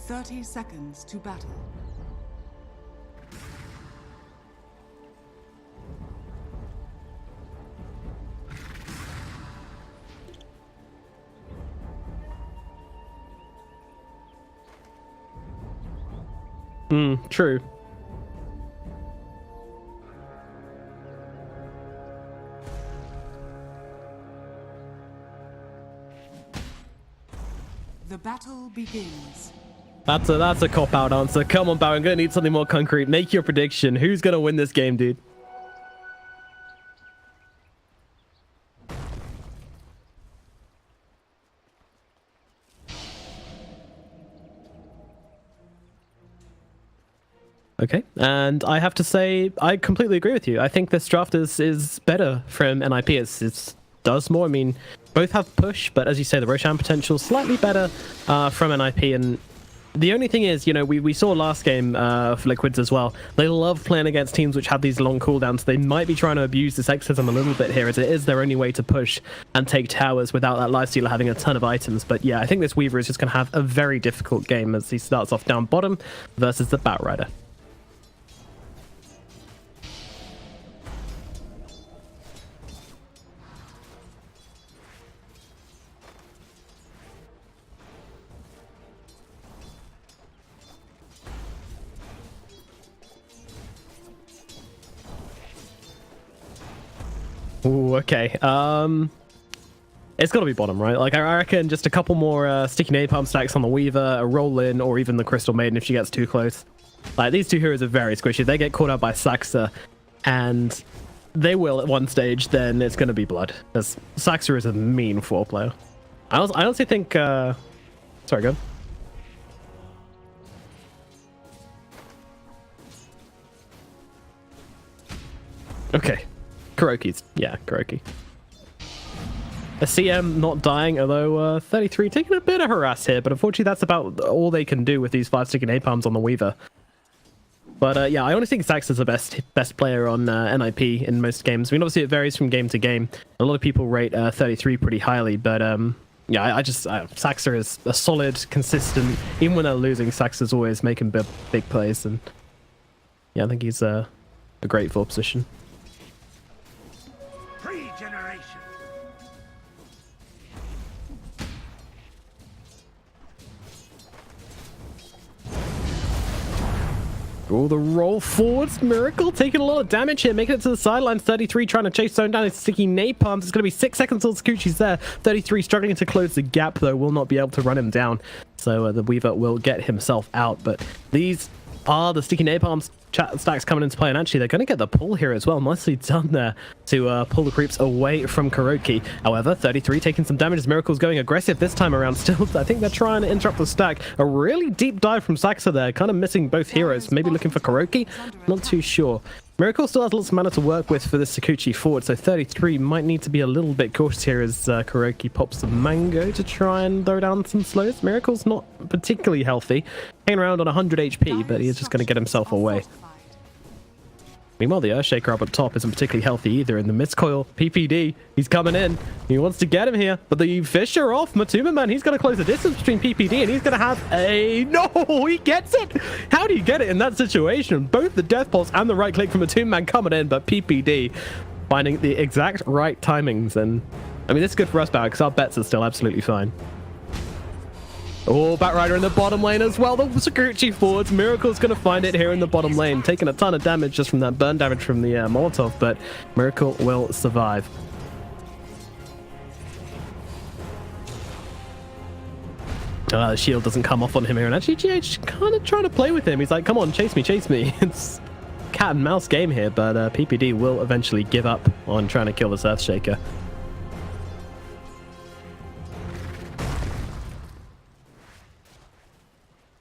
30 seconds to battle. True. The battle begins. That's a cop-out answer. Come on, Barry, I'm gonna need something more concrete. Make your prediction. Who's gonna win this game, dude? Okay, and I have to say, I completely agree with you. I think this draft is better from NIP. It does more. I mean, both have push, but as you say, the Roshan potential slightly better from NIP. And the only thing is, you know, we saw last game for Liquids as well. They love playing against teams which have these long cooldowns. They might be trying to abuse the sexism a little bit here, as it is their only way to push and take towers without that lifestealer having a ton of items. But yeah, I think this Weaver is just going to have a very difficult game as he starts off down bottom versus the Batrider. Ooh, okay. It's got to be bottom, right? Like, I reckon just a couple more sticky napalm stacks on the Weaver, a roll in, or even the Crystal Maiden if she gets too close. Like, these two heroes are very squishy. They get caught out by Saxa, and they will at one stage, then it's going to be blood. Because Saxa is a mean 4 player. I honestly think... Sorry, go on. Okay. Kuroki's, yeah, Kuroki. A CM not dying, although 33 taking a bit of harass here, but unfortunately that's about all they can do with these 5 sticky napalms on the Weaver. But yeah, I honestly think Sax is the best player on NIP in most games. I mean, obviously it varies from game to game. A lot of people rate 33 pretty highly, but yeah, Saxa is a solid, consistent. Even when they're losing, Saxa's always making big plays, and yeah, I think he's a great 4 position. Oh, the roll forwards. Miracle taking a lot of damage here, making it to the sidelines. 33 trying to chase zone down his sticky napalms. It's going to be 6 seconds till Sakuchi's there. 33 struggling to close the gap, though, will not be able to run him down. So the Weaver will get himself out. But these are the sticky napalms stacks coming into play, and actually they're going to get the pull here as well. Nicely done there to pull the creeps away from Kuroki. However, 33 taking some damage as Miracle's going aggressive this time around still. I think they're trying to interrupt the stack. A really deep dive from Saxa there, kind of missing both heroes. Maybe looking for Kuroki? Not too sure. Miracle still has lots of mana to work with for this Sakuchi forward, so 33 might need to be a little bit cautious here as Kuroki pops the mango to try and throw down some slows. Miracle's not particularly healthy, hanging around on 100 HP, but he's just going to get himself away. Meanwhile, the Earthshaker up at top isn't particularly healthy either. In the Mistcoil, PPD, he's coming in. He wants to get him here, but the Fisher off. Matuma Man, he's going to close the distance between PPD, and he's going to have a... No, he gets it! How do you get it in that situation? Both the Death Pulse and the right click from Matuma Man coming in, but PPD finding the exact right timings. And, I mean, this is good for us, because our bets are still absolutely fine. Oh, Batrider in the bottom lane as well. The Sakuchi forwards. Miracle's going to find it here in the bottom lane. Taking a ton of damage just from that burn damage from the Molotov, but Miracle will survive. The shield doesn't come off on him here, and actually GH kind of trying to play with him. He's like, come on, chase me, chase me. It's cat and mouse game here, but PPD will eventually give up on trying to kill this Earthshaker.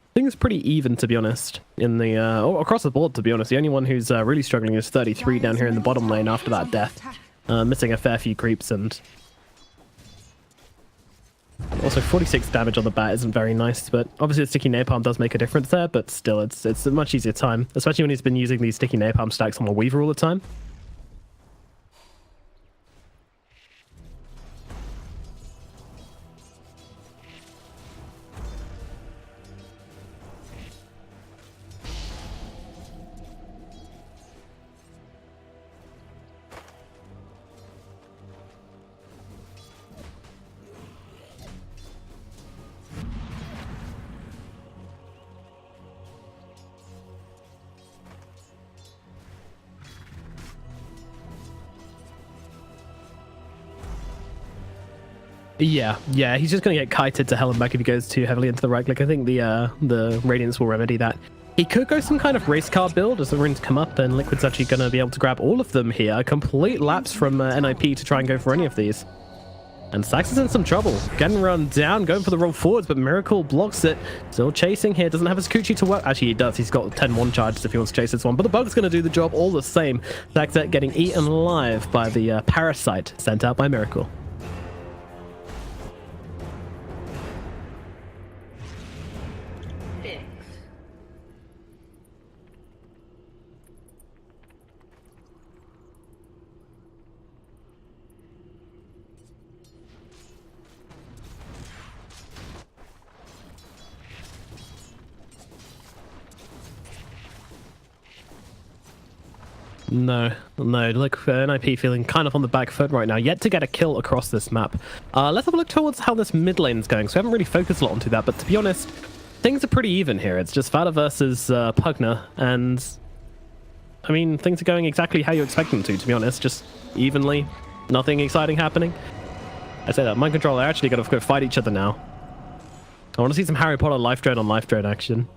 I think it's pretty even, to be honest, in the across the board, to be honest. The only one who's really struggling is 33 down here in the bottom lane after that death. Missing a fair few creeps, and also 46 damage on the bat isn't very nice, but obviously the sticky napalm does make a difference there, but still it's a much easier time, especially when he's been using these sticky napalm stacks on the Weaver all the time. Yeah, he's just going to get kited to hell and back if he goes too heavily into the right click. I think the Radiance will remedy that. He could go some kind of race car build as the runes come up, and Liquid's actually going to be able to grab all of them here. A complete lapse from NIP to try and go for any of these. And Sax is in some trouble. Getting run down, going for the roll forwards, but Miracle blocks it. Still chasing here, doesn't have his Kuchi to work. Actually, he does. He's got 10-1 charges if he wants to chase this one. But the bug's going to do the job all the same. Sax getting eaten alive by the Parasite sent out by Miracle. No, look, NIP feeling kind of on the back foot right now, yet to get a kill across this map. Let's have a look towards how this mid lane's going, so we haven't really focused a lot onto that, but to be honest, things are pretty even here. It's just Vada versus Pugna, and I mean, things are going exactly how you expect them to be honest, just evenly, nothing exciting happening. I say that, Mind Control, they're actually going to go fight each other now. I want to see some Harry Potter life drone on life drone action.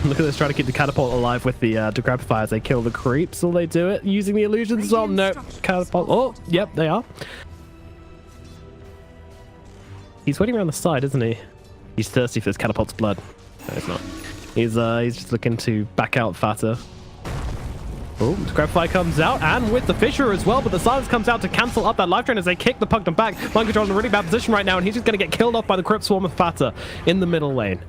Look at this, trying to keep the catapult alive with the Degrapify as they kill the creeps. Will they do it using the illusions as well? No. Catapult. Oh, yep, they are. He's waiting around the side, isn't he? He's thirsty for this catapult's blood. No, he's not. He's just looking to back out Fata. Oh, Degrapify comes out, and with the Fissure as well, but the silence comes out to cancel up that life drain as they kick the Pugna back. Mind Control in a really bad position right now, and he's just going to get killed off by the Crypt Swarm of Fata in the middle lane.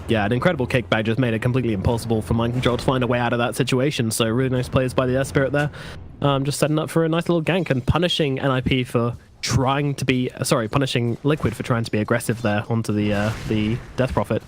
Yeah, an incredible kickback just made it completely impossible for Mind Control to find a way out of that situation. So really nice plays by the Spirit there. Just setting up for a nice little gank and punishing NIP for trying to be... Sorry, punishing Liquid for trying to be aggressive there onto the Death Prophet.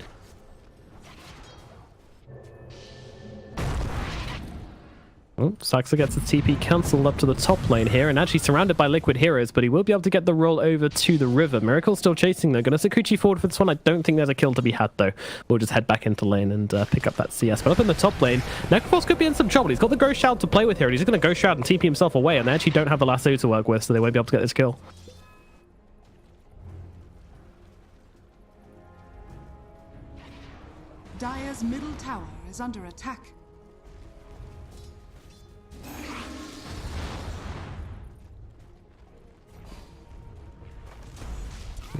Oh, Saxa gets the TP cancelled up to the top lane here, and actually surrounded by Liquid heroes, but he will be able to get the roll over to the river. Miracle's still chasing though. Gonna Sakuchi forward for this one. I don't think there's a kill to be had though. We'll just head back into lane and pick up that CS. But up in the top lane, Necrophos could be in some trouble. He's got the Ghost Shroud to play with here, and he's just gonna Ghost Shroud and TP himself away, and they actually don't have the lasso to work with, so they won't be able to get this kill. Dire's middle tower is under attack.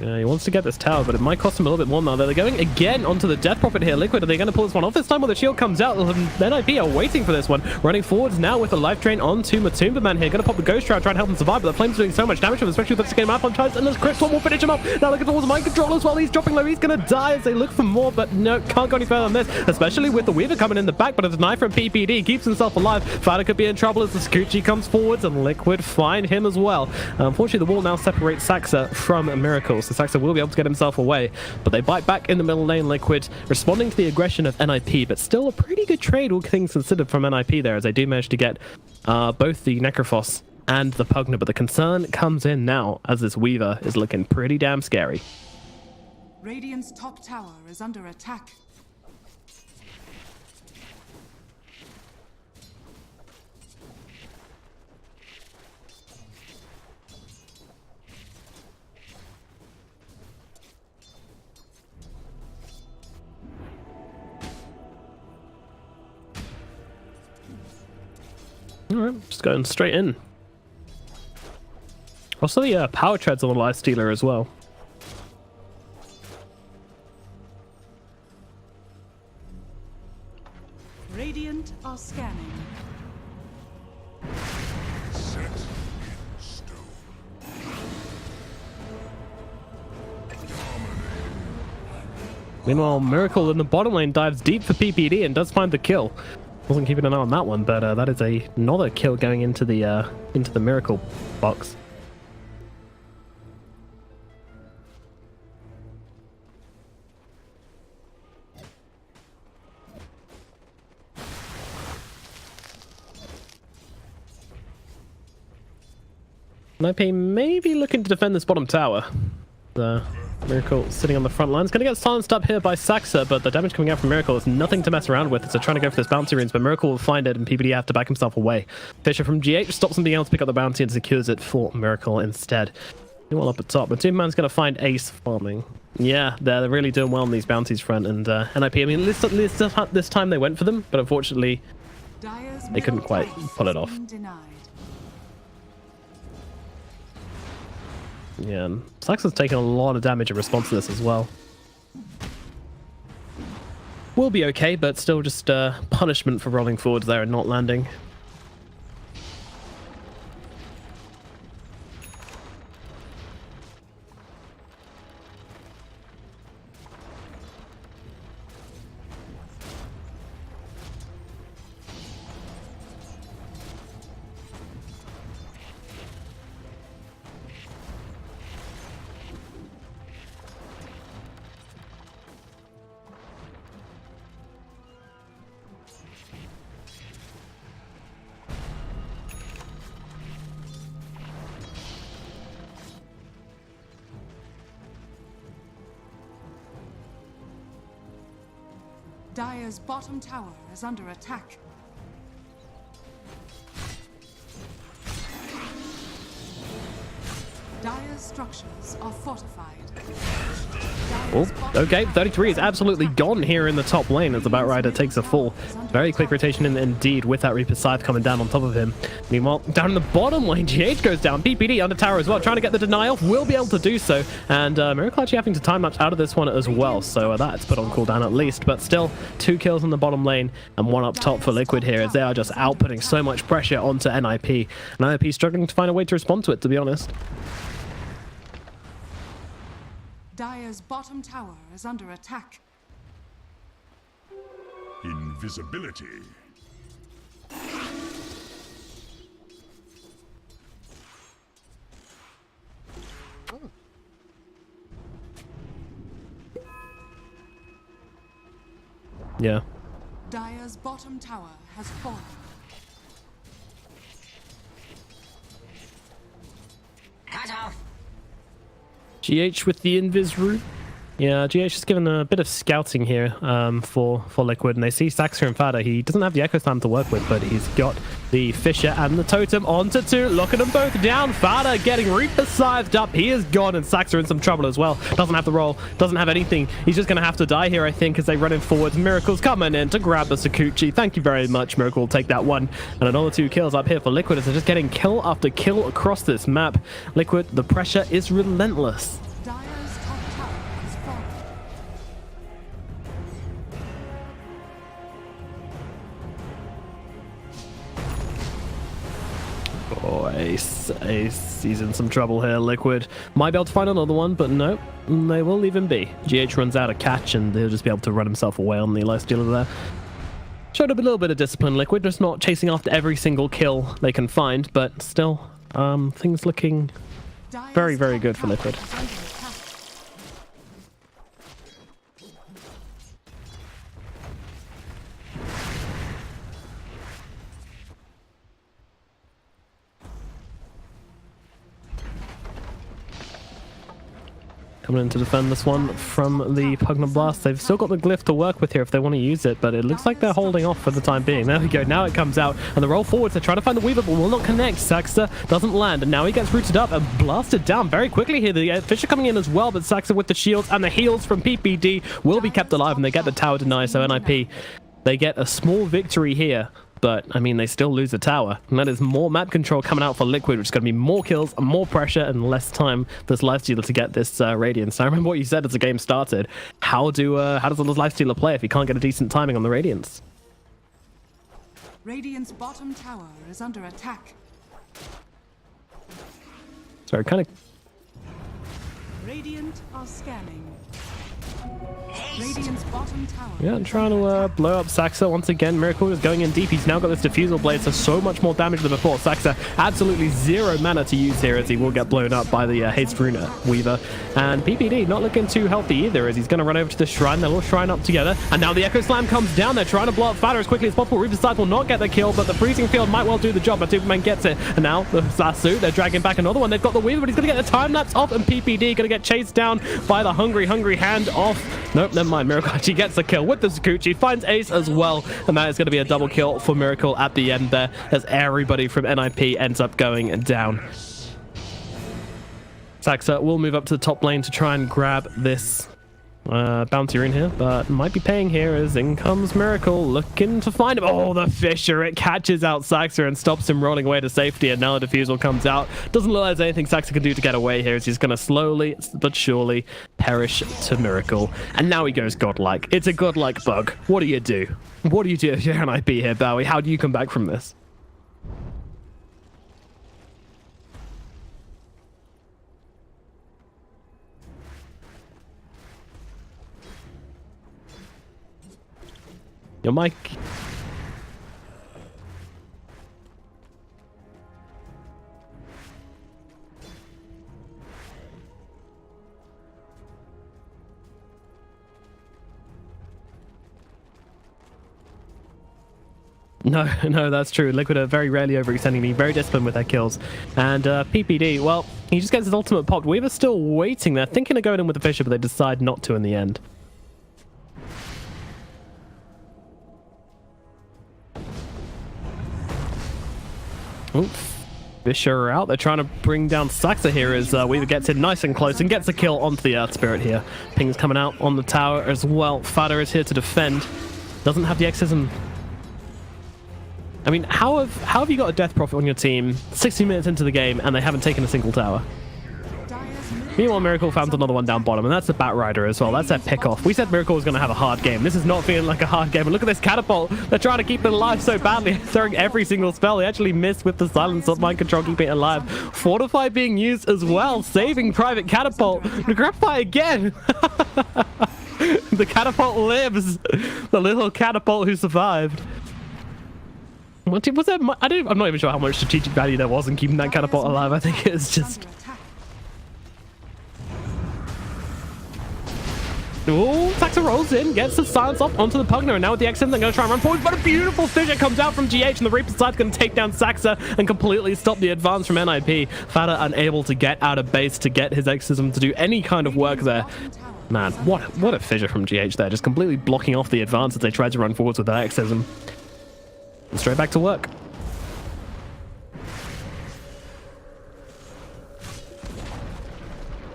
Yeah, he wants to get this tower, but it might cost him a little bit more now. They're going again onto the Death Prophet here. Liquid, are they going to pull this one off this time? Well, the shield comes out. NIP are waiting for this one. Running forwards now with the life drain onto Matumba Man here. Going to pop the Ghost Shroud, try and help him survive, but the Flame's doing so much damage to him, especially with the skin map on charge, and this Crypt Swarm will finish him up. Now looking towards Mind Control as well. He's dropping low. He's going to die as they look for more, but no, can't go any further than this, especially with the Weaver coming in the back, but a deny from PPD. Keeps himself alive. Fada could be in trouble as the Sakuchi comes forwards, and Liquid find him as well. Unfortunately, the wall now separates Saxa from Miracle, so Saxa will be able to get himself away, but they bite back in the middle lane. Liquid responding to the aggression of NIP, but still a pretty good trade, all things considered, from NIP there, as they do manage to get both the Necrophos and the Pugna. But the concern comes in now as this Weaver is looking pretty damn scary. Radiant's top tower is under attack. Alright, just going straight in. Also the power treads on the Life Stealer as well. Radiant are scanning. Set in stone. Meanwhile, Miracle in the bottom lane dives deep for PPD and does find the kill. Wasn't keeping an eye on that one, but that is another kill going into the Miracle box. NIP maybe looking to defend this bottom tower. The Miracle sitting on the front line. It's going to get silenced up here by Saxa, but the damage coming out from Miracle is nothing to mess around with. So trying to go for this bounty runes, but Miracle will find it, and PPD have to back himself away. Fisher from GH stops him being able to pick up the bounty and secures it for Miracle instead. Meanwhile, up at top, but Man's going to find Ace farming. Yeah, they're really doing well on these bounties front, and NIP, I mean, this time they went for them, but unfortunately, they couldn't quite pull it off. Yeah, and Saxon's taking a lot of damage in response to this as well. Will be okay, but still just punishment for rolling forwards there and not landing. Dire's bottom tower is under attack. Dire's structures are fortified. Oh, okay, 33 is absolutely gone here in the top lane as the Batrider takes a fall. Very quick rotation indeed with that Reaper Scythe coming down on top of him. Meanwhile, down in the bottom lane, GH goes down. PPD under tower as well, trying to get the denial. Will be able to do so. And Miracle actually having to time lapse out of this one as well. So that's put on cooldown at least. But still, 2 kills in the bottom lane and 1 up top for Liquid here as they are just outputting so much pressure onto NIP. And NIP struggling to find a way to respond to it, to be honest. Dire's bottom tower is under attack. Invisibility. Yeah. Dire's bottom tower has fallen. Cut off. GH with the Invis route. Yeah, GH is given a bit of scouting here for Liquid, and they see Saxa and Fada. He doesn't have the Echo Slam to work with, but he's got the Fisher and the Totem onto 2, locking them both down. Fada getting Reaper Scythed up. He is gone, and Saxa in some trouble as well. Doesn't have the roll, doesn't have anything. He's just going to have to die here, I think, as they run in forwards. Miracle's coming in to grab the Sakuchi. Thank you very much, Miracle will take that one. And another 2 kills up here for Liquid as they're just getting kill after kill across this map. Liquid, the pressure is relentless. Dire's top tower has fallen. Oh, Ace. He's in some trouble here, Liquid. Might be able to find another one, but no, they will leave him be. GH runs out of catch, and he'll just be able to run himself away on the lifestealer there. Showed up a little bit of discipline, Liquid, just not chasing after every single kill they can find, but still, things looking very, very good for Liquid. Coming in to defend this one from the Pugna Blast. They've still got the glyph to work with here if they want to use it, but it looks like they're holding off for the time being. There we go. Now it comes out, and the roll forwards. They're trying to find the Weaver, but will not connect. Saxa doesn't land, and now he gets rooted up and blasted down very quickly here. The Fisher coming in as well, but Saxa with the shields and the heals from PPD will be kept alive, and they get the tower denied. So NIP, they get a small victory here. But, I mean, they still lose the tower. And that is more map control coming out for Liquid, which is going to be more kills, more pressure, and less time for this Lifestealer to get this Radiance. I remember what you said as the game started. How does the Lifestealer play if he can't get a decent timing on the Radiance? Radiant's bottom tower is under attack. So kind of... Radiant are scanning. Haste. Radiant's bottom tower. Yeah, trying to blow up Saxa once again. Miracle is going in deep. He's now got this diffusal blade, so much more damage than before. Saxa absolutely zero mana to use here as he will get blown up by the Haste Runa Weaver. And PPD not looking too healthy either as he's going to run over to the shrine. They'll all shrine up together. And now the Echo Slam comes down. They're trying to blow up Fada as quickly as possible. Reaper's Scythe will not get the kill, but the Freezing Field might well do the job. But Superman gets it. And now the Sasu, they're dragging back another one. They've got the Weaver, but he's going to get the time lapse off. And PPD going to get chased down by the hungry hand off. Nope, never mind. Miracle actually gets the kill with the Sakuchi. Finds Ace as well. And that is going to be a double kill for Miracle at the end there as everybody from NIP ends up going down. Saxa will move up to the top lane to try and grab this bounty rune here, but might be paying here as in comes Miracle looking to find him. Oh, the Fissure. It catches out Saxa and stops him rolling away to safety, and now the Diffusal comes out. Doesn't look like there's anything Saxa can do to get away here as he's going to slowly but surely perish to Miracle. And now he goes godlike. It's a godlike bug. What do you do? What do you do if you're NIP here, Bowie? How do you come back from this? Your mic. No, that's true. Liquid are very rarely overextending me, very disciplined with their kills. And PPD, well, he just gets his ultimate popped. Weaver's still waiting there, thinking of going in with the Fissure, but they decide not to in the end. Oof. Fissure out. They're trying to bring down Saxa here as Weaver gets in nice and close and gets a kill onto the Earth Spirit here. Ping's coming out on the tower as well. Fada is here to defend. Doesn't have the Exorcism. I mean, how have you got a Death Prophet on your team 60 minutes into the game and they haven't taken a single tower? Meanwhile, Miracle found another one down bottom, and that's the Bat Rider as well. That's their pick-off. We said Miracle was going to have a hard game. This is not feeling like a hard game. And look at this Catapult. They're trying to keep it alive so badly, throwing every single spell. They actually missed with the Silence of Mind Control, keeping it alive. Fortify being used as well, saving Private Catapult. The Graphite again. The Catapult lives. The little Catapult who survived. What was there? I'm not even sure how much strategic value there was in keeping that Catapult alive. I think it's just... Oh, Saxa rolls in, gets the silence up onto the Pugner, and now with the Exim, they're going to try and run forward, but a beautiful Fissure comes out from GH, and the Reaper's Side's going to take down Saxa and completely stop the advance from NIP. Fada unable to get out of base to get his Exorcism to do any kind of work there. Man, what a Fissure from GH there, just completely blocking off the advance as they tried to run forwards with that Exorcism. And straight back to work.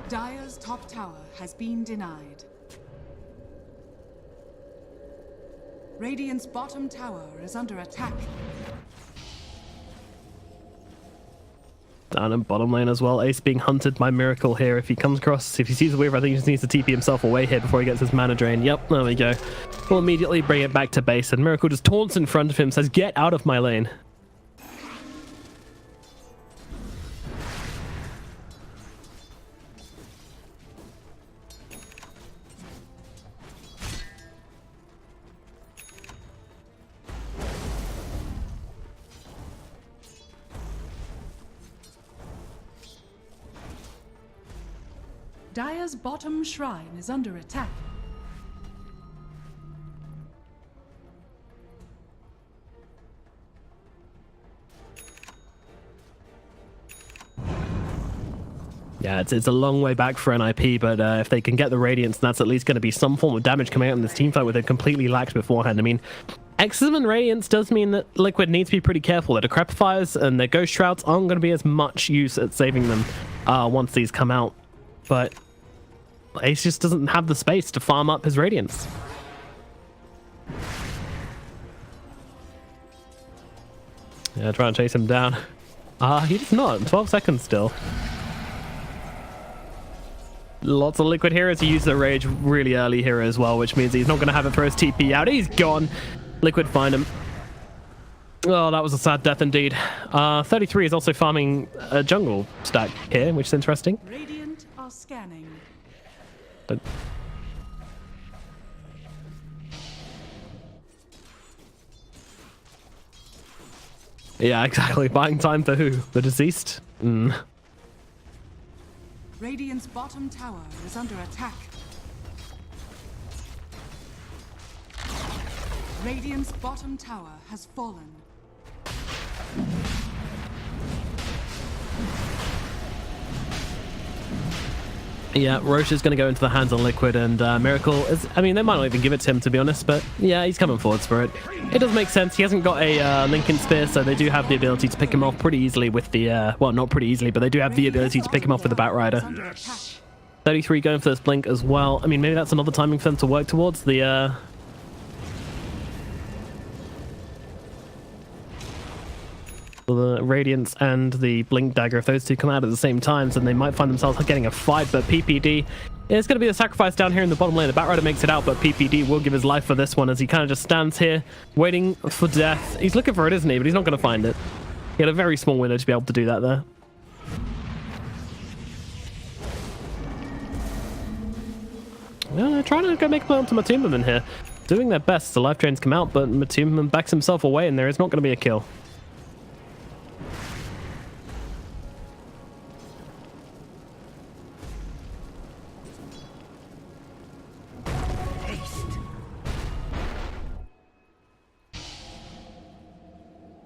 Dire's top tower has been denied. Radiant's bottom tower is under attack. Down in bottom lane as well. Ace being hunted by Miracle here. If he comes across, if he sees the Weaver, I think he just needs to TP himself away here before he gets his mana drain. Yep, there we go. We'll immediately bring it back to base, and Miracle just taunts in front of him, says, "Get out of my lane." Dire's bottom shrine is under attack. Yeah, it's a long way back for NIP, but if they can get the Radiance, that's at least going to be some form of damage coming out in this team fight with it completely lacked beforehand. I mean, Exorcism and Radiance does mean that Liquid needs to be pretty careful. Their Decrepifiers and their Ghost Shrouds aren't going to be as much use at saving them once these come out. But Ace just doesn't have the space to farm up his Radiance. Yeah, trying to chase him down. He does not. 12 seconds still. Lots of Liquid heroes. He used the Rage really early here as well, which means he's not going to have it for his TP out. He's gone. Liquid find him. Oh, that was a sad death indeed. 33 is also farming a jungle stack here, which is interesting. Radiant are scanning. But Yeah, exactly. Buying time for who? The deceased? Radiant's bottom tower is under attack. Radiant's bottom tower has fallen. Yeah, Roche is going to go into the hands on Liquid, and Miracle is... I mean, they might not even give it to him, to be honest, but yeah, he's coming forwards for it. It does make sense. He hasn't got a Lincoln Spear, so they do have the ability to pick him off pretty easily with the... well, not pretty easily, but they do have the ability to pick him off with the Batrider. 33 going for this Blink as well. I mean, maybe that's another timing for them to work towards. The Radiance and the Blink Dagger, if those two come out at the same time, then they might find themselves getting a fight, but PPD is going to be the sacrifice down here in the bottom lane. The Batrider makes it out, but PPD will give his life for this one as he kind of just stands here waiting for death. He's looking for it, isn't he? But he's not going to find it. He had a very small window to be able to do that there. Well, they're trying to go make a play onto Matumbaman here. Doing their best. The life drains come out, but Matumbaman backs himself away, and there is not going to be a kill.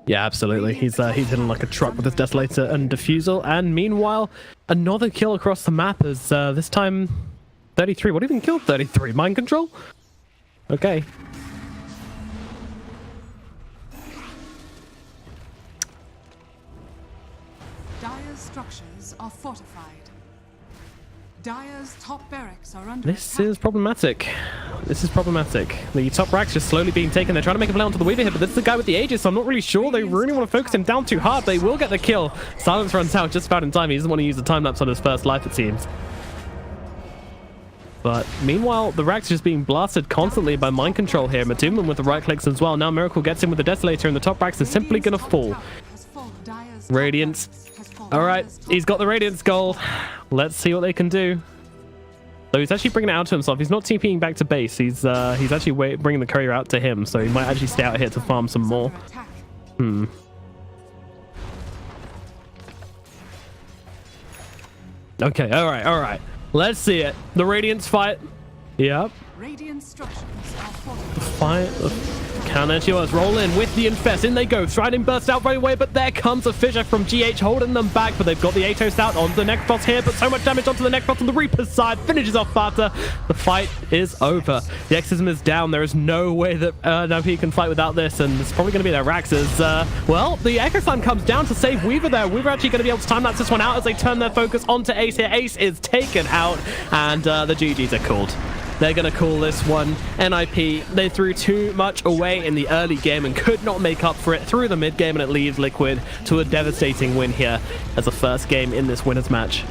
Yeah, absolutely. He's hitting like a truck with his Desolator and Diffusal. And meanwhile, another kill across the map as this time 33. What even killed 33? Mind Control? Okay. Dire's structures are fortified. Dire's top barracks are under This attack. is problematic. This is problematic. The top rack's just slowly being taken. They're trying to make a play onto the Weaver here, but this is the guy with the Aegis, so I'm not really sure. They really want to focus him down too hard. They will get the kill. Silence runs out just about in time. He doesn't want to use the time-lapse on his first life, it seems. But meanwhile, the rack's just being blasted constantly by Mind Control here. Matumbaman with the right clicks as well. Now Miracle gets in with the Desolator, and the top racks is simply going to fall. Radiance. All right, he's got the Radiance gold. Let's see what they can do. So he's actually bringing it out to himself. He's not TPing back to base. He's actually bringing the courier out to him. So he might actually stay out here to farm some more. Okay, all right. Let's see it. The Radiance fight. Yep. Radiant structures are fortified. Fight. Counter Chios roll in with the Infest. In they go. Striding burst out right away, but there comes a Fissure from GH holding them back. But they've got the Atos out onto the Necrophos here, but so much damage onto the Necrophos on the Reaper's side. Finishes off Fata. The fight is over. The Exorcism is down. There is no way that NP can fight without this, and it's probably going to be their Rax as, well, the Echo Slam comes down to save Weaver there. Weaver actually going to be able to time-lapse this one out as they turn their focus onto Ace here. Ace is taken out, and the GGs are called. They're going to call this one NIP. They threw too much away in the early game and could not make up for it through the mid game, and it leaves Liquid to a devastating win here as a first game in this winners match.